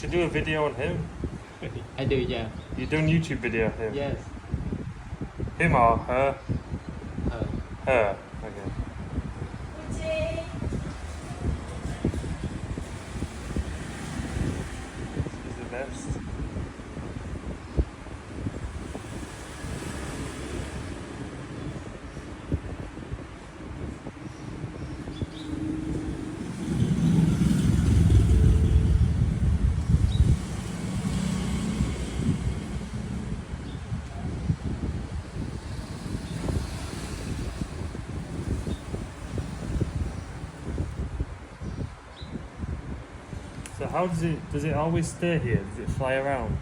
To do a video on him? I do, yeah. You're doing YouTube video of him? Yes. Him or her? Her. Her. Okay. She's the best. So how does it always stay here? Does it fly around?